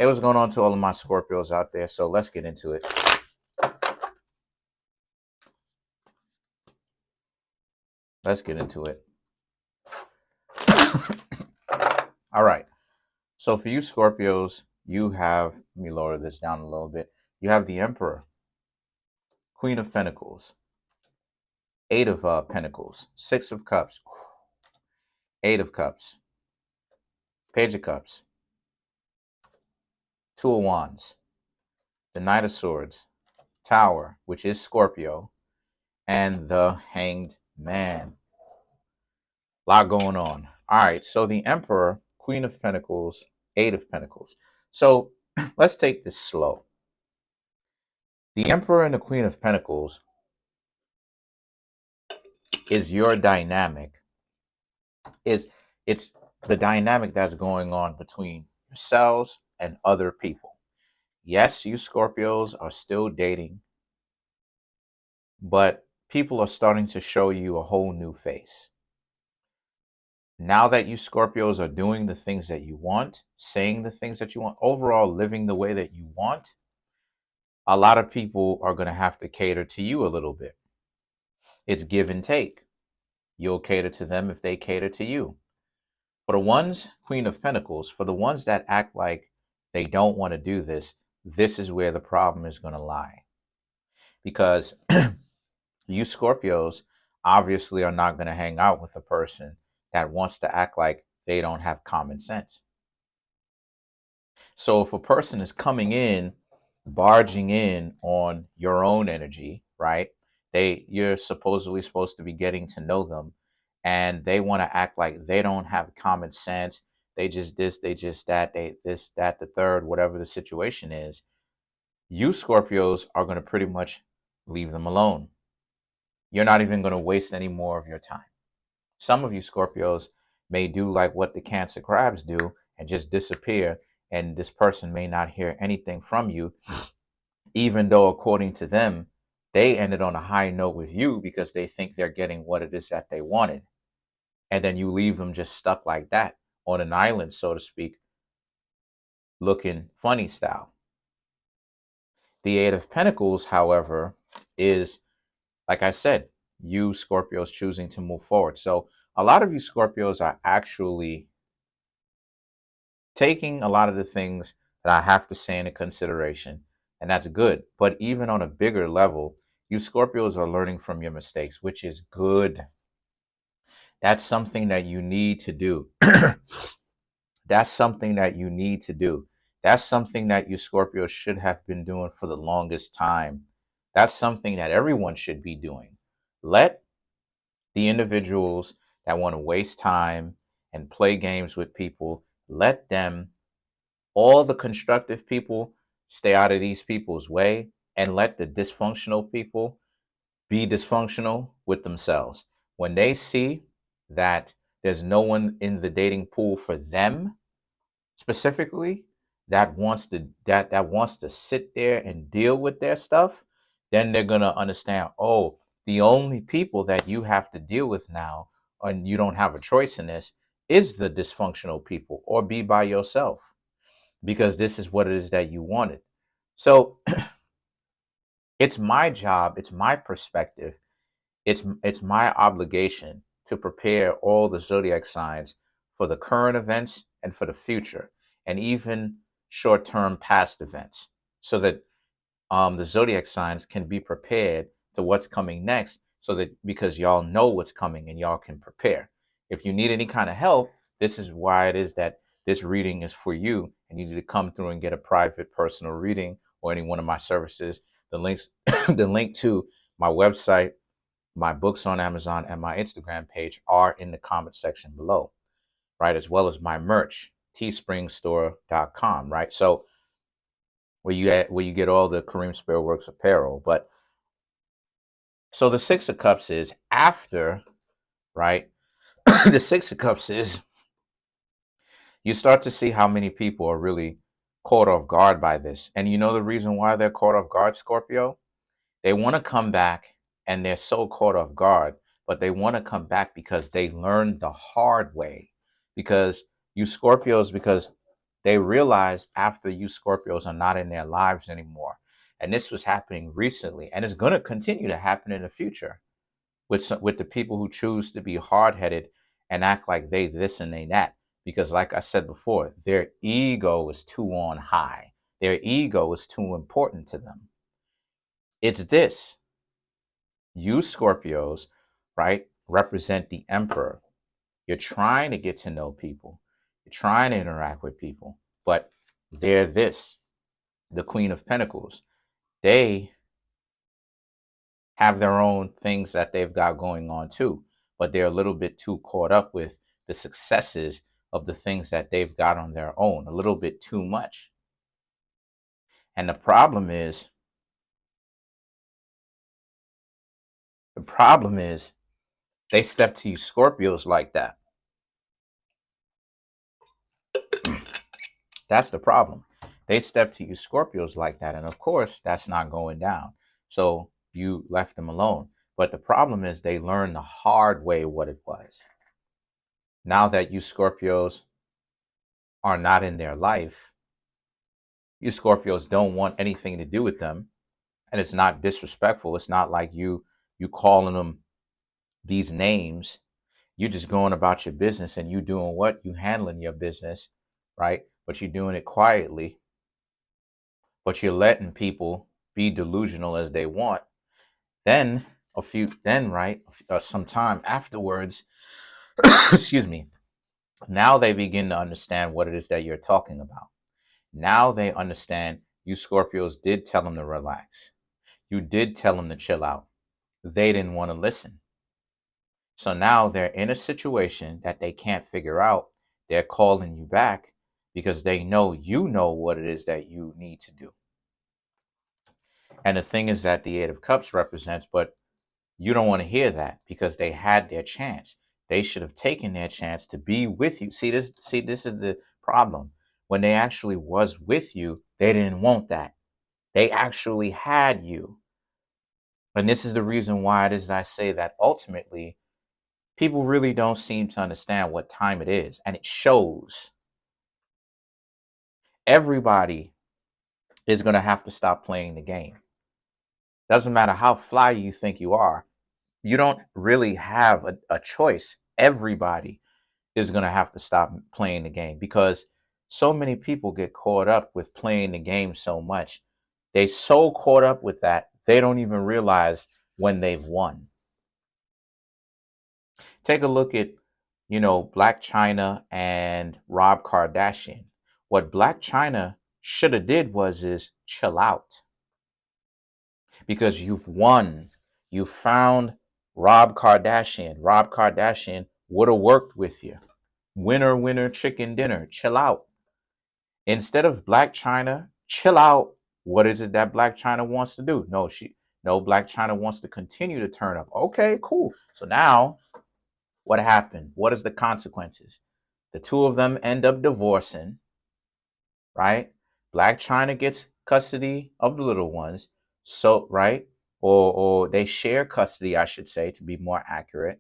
Hey, what's going on to all of my Scorpios out there? So let's get into it. Let's get into it. All right. So for you Scorpios, you have, let me lower this down a little bit. You have the Emperor, Queen of Pentacles, Eight of Pentacles, Six of Cups, Eight of Cups, Page of Cups, Two of Wands, the Knight of Swords, Tower, which is Scorpio, and the Hanged Man. A lot going on. All right, so the Emperor, Queen of Pentacles, Eight of Pentacles. So let's take this slow. The Emperor and the Queen of Pentacles is your dynamic. It's the dynamic that's going on between yourselves and other people. Yes, you Scorpios are still dating, but people are starting to show you a whole new face. Now that you Scorpios are doing the things that you want, saying the things that you want, overall living the way that you want, a lot of people are going to have to cater to you a little bit. It's give and take. You'll cater to them if they cater to you. For the ones, Queen of Pentacles, for the ones that act like they don't want to do this, this is where the problem is going to lie. Because you Scorpios obviously are not going to hang out with a person that wants to act like they don't have common sense. So if a person is coming in, barging in on your own energy, right? You're supposedly supposed to be getting to know them, and they want to act like they don't have common sense. They just this, they just that, they this, that, the third, whatever the situation is. You Scorpios are going to pretty much leave them alone. You're not even going to waste any more of your time. Some of you Scorpios may do like what the Cancer crabs do and just disappear, and this person may not hear anything from you, even though according to them, they ended on a high note with you because they think they're getting what it is that they wanted. And then you leave them just stuck like that on an island, so to speak, looking funny style. The Eight of Pentacles, however, is, like I said, you Scorpios choosing to move forward. So a lot of you Scorpios are actually taking a lot of the things that I have to say into consideration, and that's good. But even on a bigger level, you Scorpios are learning from your mistakes, which is good. That's something that you need to do. That's something that you need to do. That's something that you Scorpios should have been doing for the longest time. That's something that everyone should be doing. Let the individuals that want to waste time and play games with people, let them, all the constructive people, stay out of these people's way, and let the dysfunctional people be dysfunctional with themselves. When they see that there's no one in the dating pool for them specifically that wants to sit there and deal with their stuff, then they're gonna understand, oh, the only people that you have to deal with now, and you don't have a choice in this, is the dysfunctional people, or be by yourself, because this is what it is that you wanted. So it's my job, it's my perspective, it's my obligation to prepare all the zodiac signs for the current events and for the future, and even short-term past events, so that the zodiac signs can be prepared to what's coming next, so that because y'all know what's coming and y'all can prepare. If you need any kind of help, this is why it is that this reading is for you, and you need to come through and get a private personal reading or any one of my services. The links, the link to my website, my books on Amazon, and my Instagram page are in the comment section below, right? As well as my merch, teespringstore.com, right? So where you get all the Kareemspiritworks apparel. But so the Six of Cups is after, right? The Six of Cups is, you start to see how many people are really caught off guard by this. And you know the reason why they're caught off guard, Scorpio? They want to come back and they're so caught off guard, but they want to come back because they learned the hard way. Because you Scorpios, because They realized after you Scorpios are not in their lives anymore. And this was happening recently, and it's going to continue to happen in the future with the people who choose to be hard-headed and act like they this and they that. Because like I said before, their ego is too on high. Their ego is too important to them. It's this. You Scorpios, right, represent the emperor. You're trying to get to know people. You're trying to interact with people. But they're this, the Queen of Pentacles. They have their own things that they've got going on too, but they're a little bit too caught up with the successes of the things that they've got on their own, a little bit too much. And the problem is they step to you Scorpios like that. That's the problem. They step to you Scorpios like that. And of course, that's not going down. So you left them alone. But the problem is they learned the hard way what it was. Now that you Scorpios are not in their life, you Scorpios don't want anything to do with them. And it's not disrespectful. It's not like you calling them these names. You're just going about your business and you doing what? You handling your business, right? But you're doing it quietly. But you're letting people be delusional as they want. Then some time afterwards, excuse me, now they begin to understand what it is that you're talking about. Now they understand you Scorpios did tell them to relax. You did tell them to chill out. They didn't want to listen. So now they're in a situation that they can't figure out. They're calling you back because they know you know what it is that you need to do. And the thing is that the Eight of Cups represents, but you don't want to hear that because they had their chance. They should have taken their chance to be with you. This is the problem. When they actually was with you, they didn't want that. They actually had you. And this is the reason why it is that I say that ultimately people really don't seem to understand what time it is. And it shows. Everybody is going to have to stop playing the game. Doesn't matter how fly you think you are. You don't really have a choice. Everybody is going to have to stop playing the game because so many people get caught up with playing the game so much. They so caught up with that, they don't even realize when they've won. Take a look at, Black China and Rob Kardashian. What Black China should have did is chill out because you've won. You found Rob Kardashian. Rob Kardashian would have worked with you. Winner, winner, chicken dinner. Chill out. Instead of Black China, chill out. What is it that Black China wants to do? No, Black China wants to continue to turn up. Okay, cool. So now what happened? What is the consequences? The two of them end up divorcing, right? Black China gets custody of the little ones. So, right? Or they share custody, I should say, to be more accurate.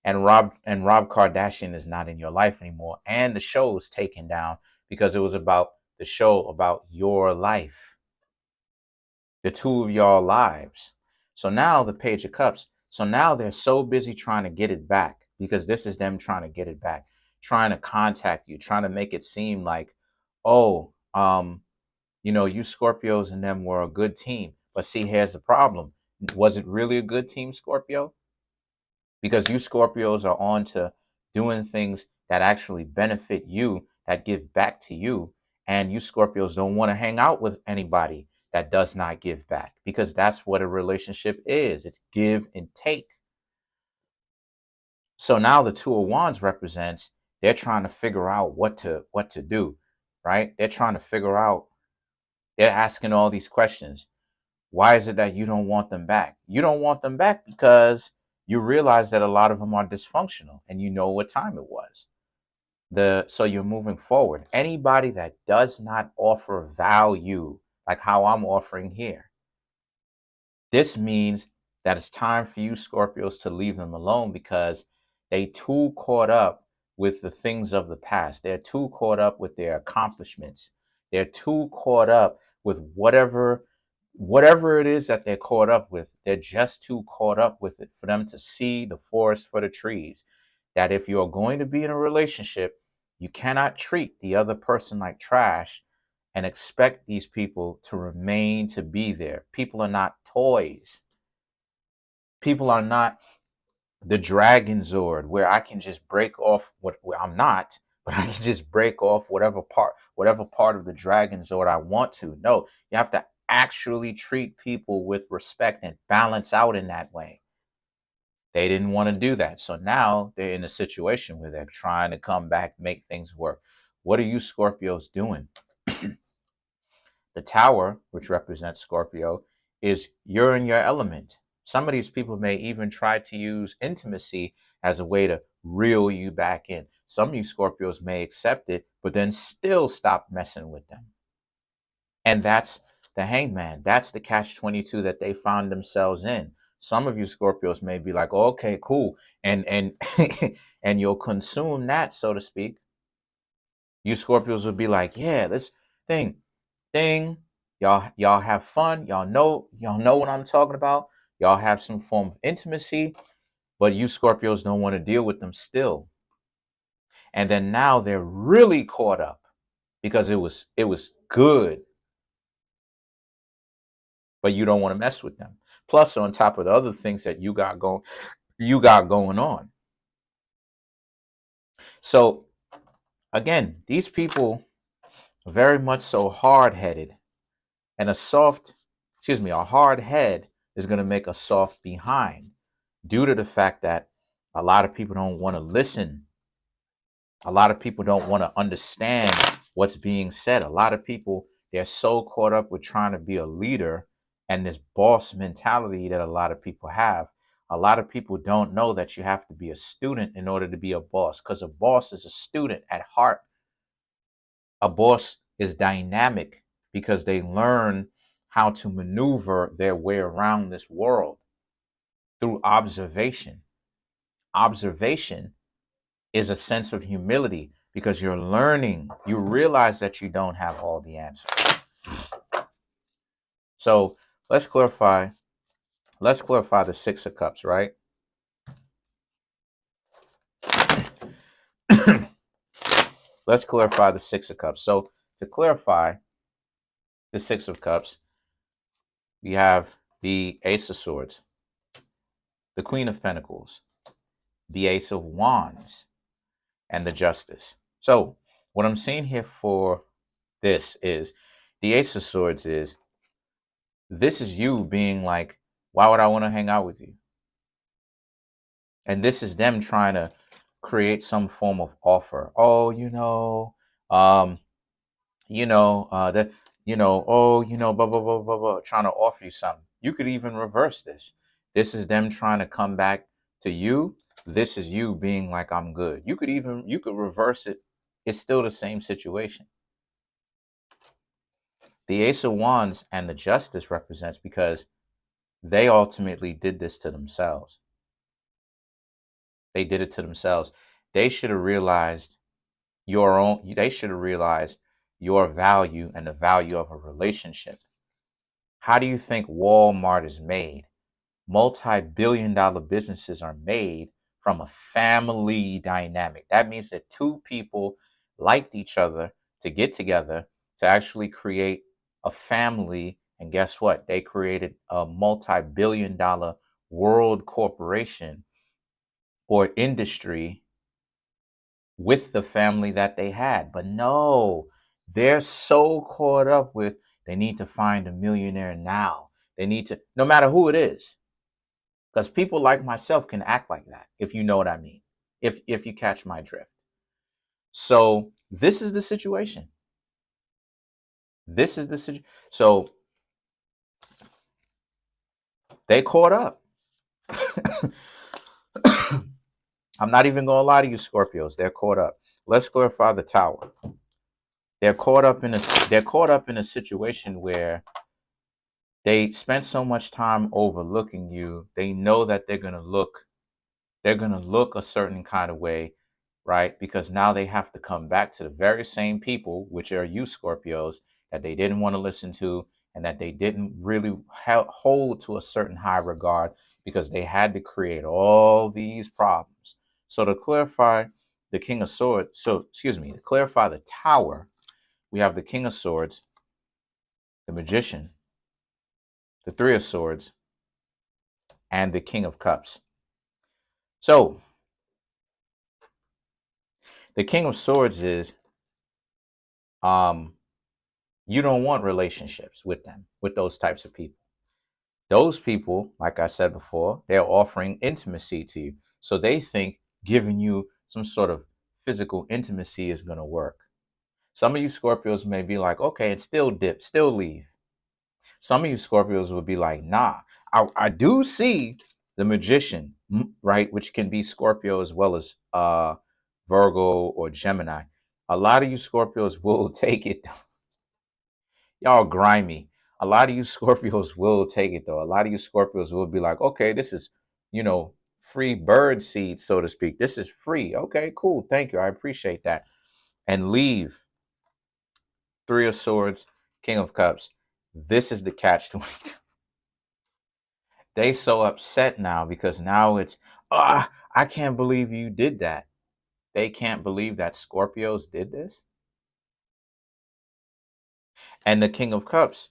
And Rob Kardashian is not in your life anymore. And the show is taken down because it was about the show about your life, the two of y'all lives. So now the Page of Cups. So now they're so busy trying to get it back because this is them trying to get it back, trying to contact you, trying to make it seem like, oh, you Scorpios and them were a good team. But see, here's the problem. Was it really a good team, Scorpio? Because you Scorpios are on to doing things that actually benefit you, that give back to you. And you Scorpios don't want to hang out with anybody that does not give back because that's what a relationship is. It's give and take. So now the Two of Wands represents they're trying to figure out what to do, right? They're trying to figure out, they're asking all these questions. Why is it that you don't want them back? You don't want them back because you realize that a lot of them are dysfunctional and you know what time it was. So you're moving forward. Anybody that does not offer value, like how I'm offering here, this means that it's time for you Scorpios to leave them alone because they too caught up with the things of the past. They're too caught up with their accomplishments. They're too caught up with whatever it is that they're caught up with. They're just too caught up with it for them to see the forest for the trees. That if you're going to be in a relationship, you cannot treat the other person like trash and expect these people to remain to be there. People are not toys. People are not the Dragon Zord where I can just break off I'm not, but I can just break off whatever part of the Dragon Zord I want to. No, you have to actually treat people with respect and balance out in that way. They didn't want to do that. So now they're in a situation where they're trying to come back, make things work. What are you Scorpios doing? The tower, which represents Scorpio, is you're in your element. Some of these people may even try to use intimacy as a way to reel you back in. Some of you Scorpios may accept it, but then still stop messing with them. And that's the hangman. That's the catch-22 that they found themselves in. Some of you Scorpios may be like, oh, okay, cool. And and you'll consume that, so to speak. You Scorpios will be like, yeah, this thing. Y'all have fun. Y'all know what I'm talking about. Y'all have some form of intimacy, but you Scorpios don't want to deal with them still. And then now they're really caught up because it was good, but you don't want to mess with them. Plus, on top of the other things that you got going on. So again, these people are very much so hard-headed. And a hard head is going to make a soft behind due to the fact that a lot of people don't want to listen. A lot of people don't want to understand what's being said. A lot of people, they're so caught up with trying to be a leader and this boss mentality that a lot of people have. A lot of people don't know that you have to be a student in order to be a boss, because a boss is a student at heart. A boss is dynamic because they learn how to maneuver their way around this world through observation. Observation is a sense of humility because you're learning. You realize that you don't have all the answers. So let's clarify the Six of Cups, right? Let's clarify the Six of Cups. So to clarify the Six of Cups, we have the Ace of Swords, the Queen of Pentacles, the Ace of Wands, and the Justice. So what I'm seeing here for this is the Ace of Swords this is you being like, why would I want to hang out with you? And this is them trying to create some form of offer. Oh, that, blah, blah, blah, blah, blah, trying to offer you something. You could even reverse this. This is them trying to come back to you. This is you being like, I'm good. You could reverse it. It's still the same situation. The Ace of Wands and the Justice represents because they ultimately did this to themselves. They did it to themselves. They should have realized they should have realized your value and the value of a relationship. How do you think Walmart is made? Multi-billion-dollar businesses are made from a family dynamic. That means that two people liked each other to get together to actually create a family. And guess what? They created a multi-billion-dollar world corporation or industry with the family that they had. But no, they're so caught up with they need to find a millionaire now. They need to, no matter who it is. Because people like myself can act like that, if you know what I mean, if you catch my drift. So this is the situation. So they caught up. I'm not even gonna lie to you, Scorpios. They're caught up. Let's glorify the Tower. They're caught up in a situation where they spent so much time overlooking you. They know that they're gonna look a certain kind of way, right? Because now they have to come back to the very same people, which are you, Scorpios, that they didn't want to listen to and that they didn't really hold to a certain high regard because they had to create all these problems. So to clarify the King of Swords, to clarify the Tower, we have the King of Swords, the Magician, the Three of Swords, and the King of Cups. So the King of Swords is you don't want relationships with them, with those types of people. Those people, like I said before, they're offering intimacy to you. So they think giving you some sort of physical intimacy is going to work. Some of you Scorpios may be like, okay, and still dip, still leave. Some of you Scorpios will be like, nah, I do see the Magician, right? Which can be Scorpio as well as Virgo or Gemini. A lot of you Scorpios will take it. Y'all grimy. A lot of you Scorpios will take it though. A lot of you Scorpios will be like, okay, this is, free bird seed, so to speak. This is free. Okay, cool. Thank you. I appreciate that. And leave. Three of Swords, King of Cups. This is the catch 22. They so upset now because now it's, I can't believe you did that. They can't believe that Scorpios did this. And the King of Cups,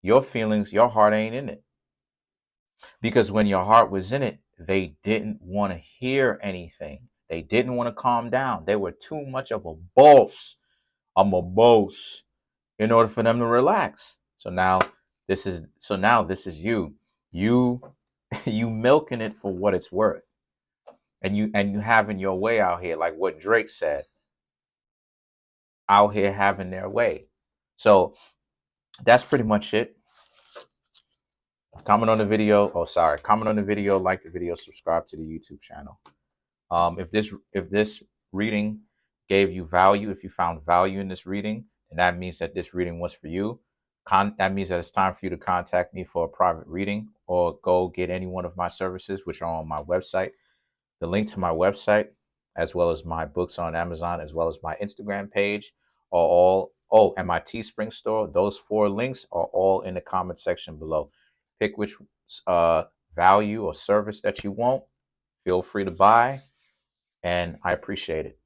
your feelings, your heart ain't in it. Because when your heart was in it, they didn't want to hear anything. They didn't want to calm down. They were too much of a boss. I'm a boss in order for them to relax. So now this is you. You you milking it for what it's worth. And you having your way out here, like what Drake said, out here having their way. So that's pretty much it. Comment on the video. Oh, sorry. Comment on the video, like the video, subscribe to the YouTube channel. If this reading gave you value, if you found value in this reading, then that means that this reading was for you. That means that it's time for you to contact me for a private reading or go get any one of my services, which are on my website. The link to my website, as well as my books on Amazon, as well as my Instagram page, are all, and my Teespring store. Those 4 links are all in the comment section below. Pick which value or service that you want. Feel free to buy, and I appreciate it.